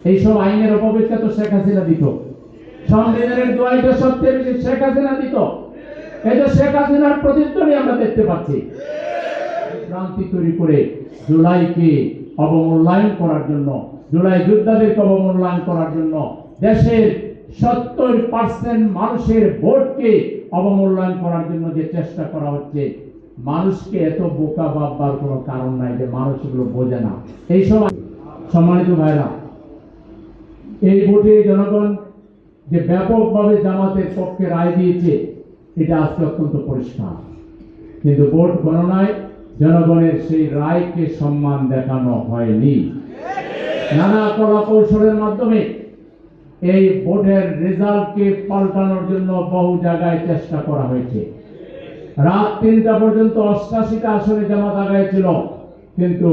এইসব আইনের অপব্যাখ্যা তো শেখ হাসিনা দিত, সংবিধানের দোয়াইটা সবচেয়ে বেশি শেখ হাসিনা দিত। এই যে শেখ হাসিনার প্রতিধ্বনি আমরা দেখতে পাচ্ছি, ক্রান্তি তৈরি করে জুলাইকে অবমূল্যায়ন করার জন্য, জুলাই যোদ্ধাদেরকে অবমূল্যায়ন করার জন্য, দেশের 70% মানুষের ভোটকে অবমূল্যায়ন করার জন্য যে চেষ্টা করা হচ্ছে, মানুষকে এত বোকা ভাববার কোনো কারণ নাই যে মানুষ এগুলো বোঝে না। এইসব সম্মানিত ভাইরা, এই ভোটে জনগণ যে ব্যাপকভাবে জামাতের পক্ষে রায় দিয়েছে এটা আজকে অত্যন্ত পরিষ্কার, কিন্তু ভোট গণনায় জনগণের সেই রায়কে সম্মান দেখানো হয়নি। নানা কলা কৌশলের মাধ্যমে এই ভোটের রেজাল্টকে পাল্টানোর জন্য বহু জায়গায় চেষ্টা করা হয়েছে। রাত 3টা পর্যন্ত 88টা আসনে জামাত আগায় ছিল, কিন্তু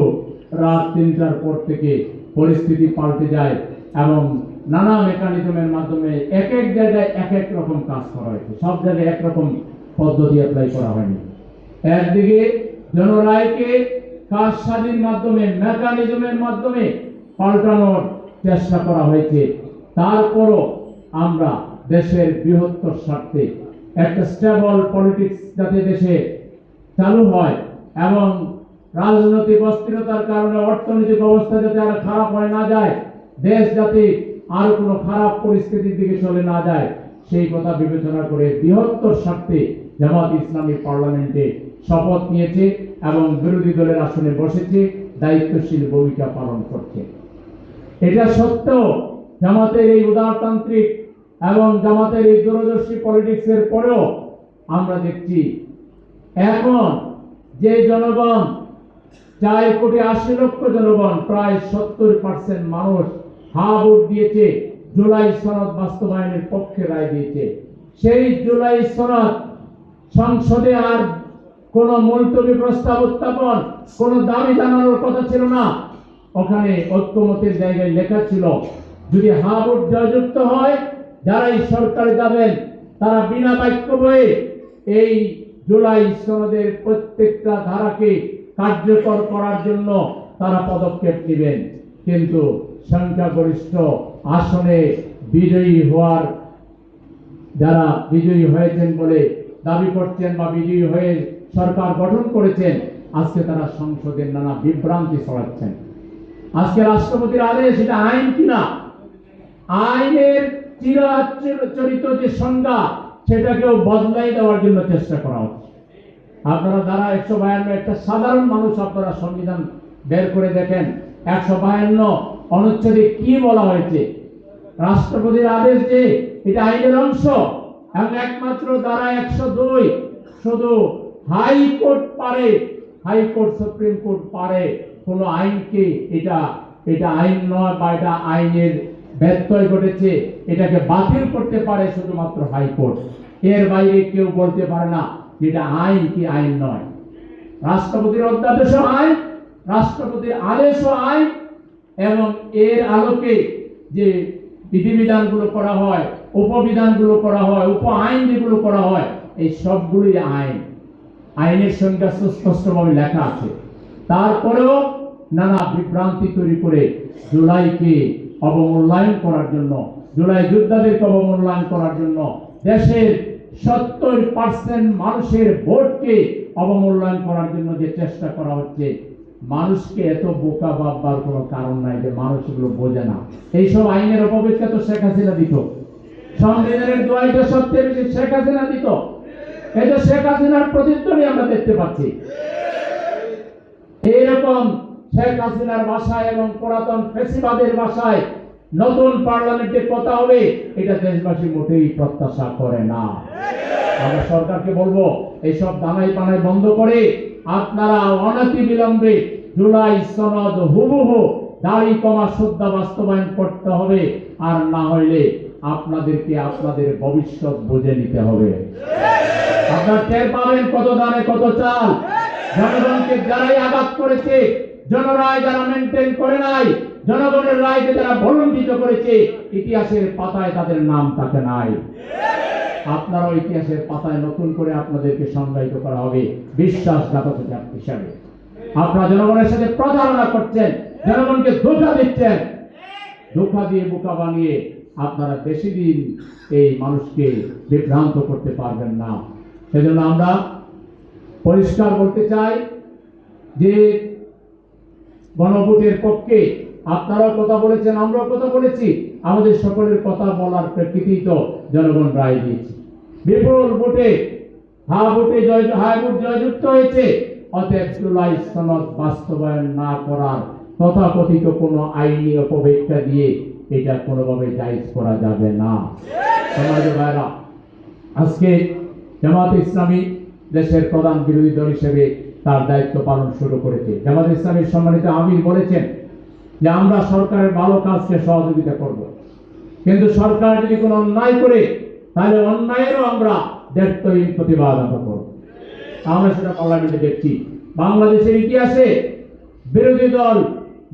রাত 3টার পর থেকে পরিস্থিতি পাল্টে যায় এবং নানা মেকানিজমের মাধ্যমে এক এক জায়গায় এক এক রকম কাজ করা হয়েছে, সব জায়গায় একরকম পদ্ধতি অ্যাপ্লাই করা হয়নি। একদিকে জনরায়কে কারসাজির মাধ্যমে, মেকানিজমের মাধ্যমে পাল্টানোর চেষ্টা করা হয়েছে। তারপরও আমরা দেশের বৃহত্তর স্বার্থে একটা স্টেবল পলিটিক্স যাতে দেশে চালু হয় এবং রাজনৈতিক অস্থিরতার কারণে অর্থনৈতিক অবস্থা যাতে আর খারাপ হয়ে না যায়, দেশ যাতে আর কোনো খারাপ পরিস্থিতির দিকে চলে না যায়, সেই কথা বিবেচনা করে বৃহত্তর স্বার্থে জামাত ইসলামী পার্লামেন্টে শপথ নিয়েছে এবং বিরোধী দলের আসনে বসেছে, দায়িত্বশীল ভূমিকা পালন করছে। এটা সত্ত্বেও জামাতের এই উদারতান্ত্রিক এবং জামাতের এই দূরদর্শী পলিটিক্সের পরেও আমরা দেখছি এখন যে জনগণ 4,80,00,000 জনগণ, প্রায় 70% মানুষ হা ভোট দিয়েছে, জুলাই সনদ বাস্তবায়নের পক্ষে রায় দিয়েছে। সেই জুলাই সনদ সংসদে আর কোন মুলতবি প্রস্তাব উত্থাপন, কোন দাবি জানানোর কথা ছিল না। ওখানে ঐক্যমতের জায়গায় লেখা ছিল যদি হা ভোট জয়যুক্ত হয়, যারাই সরকারে যাবেন তারা বিনা বাক্য বয়ে এই জুলাই সনদের প্রত্যেকটা ধারাকে কার্যকর করার জন্য তারা পদক্ষেপ নেবেন। কিন্তু সংখ্যাগরিষ্ঠ আসনে বিজয়ী হওয়ার, যারা বিজয়ী হয়েছেন বলে দাবি করছেন বা বিজয়ী হয়ে সরকার গঠন করেছেন, আজকে তারা সংসদের নানা বিভ্রান্তি ছড়াচ্ছেন। আজকে রাষ্ট্রপতির আদেশ, এটা আইন কিনা, আইনের চিরাচরিত যে সংজ্ঞা সেটাকেও বদলাই দেওয়ার জন্য চেষ্টা করা হচ্ছে। আপনারা যারা 152 একটা সাধারণ মানুষ, আপনারা সংবিধান বের করে দেখেন 152 অনুচ্ছেদে কি বলা হয়েছে। রাষ্ট্রপতির আদেশ যে এটা আইনের অংশ এবং একমাত্র ধারা 102 শুধু হাইকোর্ট পারে, হাইকোর্ট সুপ্রিম কোর্ট পারে কোন আইনকে, এটা আইন নয় বা এটা আইনের ব্যত্যয় ঘটেছে এটাকে বাতিল করতে পারে শুধুমাত্র হাইকোর্ট। এর বাইরে কেউ বলতে পারে না যেটা আইন কি আইন নয়। রাষ্ট্রপতির অধ্যাদেশও আইন, রাষ্ট্রপতির আদেশও আইন, এবং এর আলোকে যে বিধিবিধানগুলো করা হয়, উপবিধানগুলো করা হয়, উপ আইন যেগুলো করা হয়, এই সবগুলোই আইন। আইনের সংজ্ঞা সুস্পষ্টভাবে লেখা আছে। তারপরেও নানা বিভ্রান্তি তৈরি করে জুলাইকে অবমূল্যায়ন করার জন্য, জুলাই যোদ্ধাদেরকে অবমূল্যায়ন করার জন্য, দেশের 70% মানুষের ভোটকে অবমূল্যায়ন করার জন্য যে চেষ্টা করা হচ্ছে, মানুষকে এত বোকা ভাববার কোনো কারণ নাই যে মানুষ এগুলো বোঝে না। এইসব আইনের অপব্যাখ্যা তো শেখ হাসিনা দিত, সংবিধানের দোয়াইটা সবচেয়ে বেশি শেখ হাসিনা দিত। এই যে শেখ হাসিনার প্রতিধ্বনি আমরা দেখতে পাচ্ছি। এইরকম শেখ হাসিনার ভাষায় এবং পুরাতন ফ্যাসিবাদের ভাষায় নতুন পার্লামেন্টে কথা হবে, এটা দেশবাসী মোটেই প্রত্যাশা করে না। আমরা সরকারকে বলবো এইসব দানাই পানাই বন্ধ করে আপনারা অনতি বিলম্বে জুলাই সনদ হুবহু দাড়ি কমা সুদ্ধা বাস্তবায়ন করতে হবে, আর না হইলে আপনাদেরকে আপনাদের ভবিষ্যৎ বুঝে নিতে হবে। আপনারা টের পাবেন কত দানে কত চাল। জনগণকে যারাই আঘাত করেছে, জনরায় যারা মেনটেন করে নাই, জনগণের রায়কে যারা ভলুণ্ঠিত করেছে, ইতিহাসের পাতায় তাদের নাম থাকে নাই। আপনারা ইতিহাসের পাতায় নতুন করে আপনাদেরকে সংজ্ঞায়িত করা হবে বিশ্বাসঘাতকতা হিসাবে। আপনারা জনগণের সাথে প্রতারণা করছেন, জনগণকে ধোঁকা দিচ্ছেন। ধোঁকা দিয়ে বোকা বানিয়ে আপনারা বেশি দিন এই মানুষকে বিভ্রান্ত করতে পারবেন না। সেজন্য আমরা পরিষ্কার বলতে চাই যে গণভোটের পক্ষে আপনারাও কথা বলেছেন, আমরাও কথা বলেছি। আমাদের সকলের কথা বলার প্রেক্ষিতেই তো জনগণ রায় দিয়েছে। বিপুল ভোটে হাই ভোট জয়যুক্ত হয়েছে। অতএব জুলাই সনদ বাস্তবায়ন না করার তথাকথিত কোনো আইনি অপব্যাখ্যা দিয়ে এটা কোনোভাবে জায়েজ করা যাবে না। সমাজের ভাইরা, আজকে জামাত ইসলামী দেশের প্রধান বিরোধী দল হিসেবে তার দায়িত্ব পালন শুরু করেছে। জামাত ইসলামীর সম্মানিত আমির বলেছেন যে আমরা সরকারের ভালো কাজকে সহযোগিতা করব, কিন্তু সরকার যদি কোনো অন্যায় করে তাহলে অন্যায়েরও আমরা দায়িত্বহীন প্রতিবাদ আমরা করব। আমরা সেটা পার্লামেন্টে দেখছি। বাংলাদেশের ইতিহাসে বিরোধী দল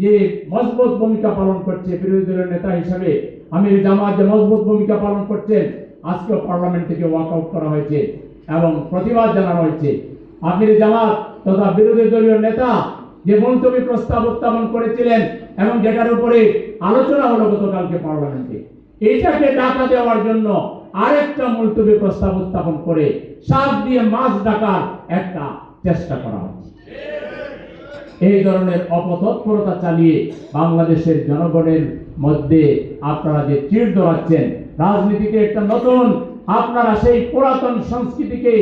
যে মজবুত ভূমিকা পালন করছে, বিরোধী দলের নেতা হিসাবে আমির জামাত যে মজবুত ভূমিকা পালন করছেন, আজকেও পার্লামেন্ট থেকে ওয়াকআউট করা হয়েছে এবং প্রতিবাদ জানানো হয়েছে। আমির জামাত তথা বিরোধী দলীয় নেতা যে মুলতবি প্রস্তাব উত্থাপন করেছিলেন এবং যেটার উপরে আলোচনা হলো গতকালকে পার্লামেন্টে, এইটাকে ডাকা দেওয়ার জন্য আরেকটা মুলতবি প্রস্তাব উত্থাপন করে সাপ দিয়ে মাছ ডাকার একটা চেষ্টা করা হচ্ছে। এই ধরনের অপতৎপরতা চালিয়ে বাংলাদেশের জনগণের মধ্যে আপনারা যে চিড় ধরাচ্ছেন, রাজনীতিতে একটা নতুন, আপনারা সেই পুরাতন সংস্কৃতিকে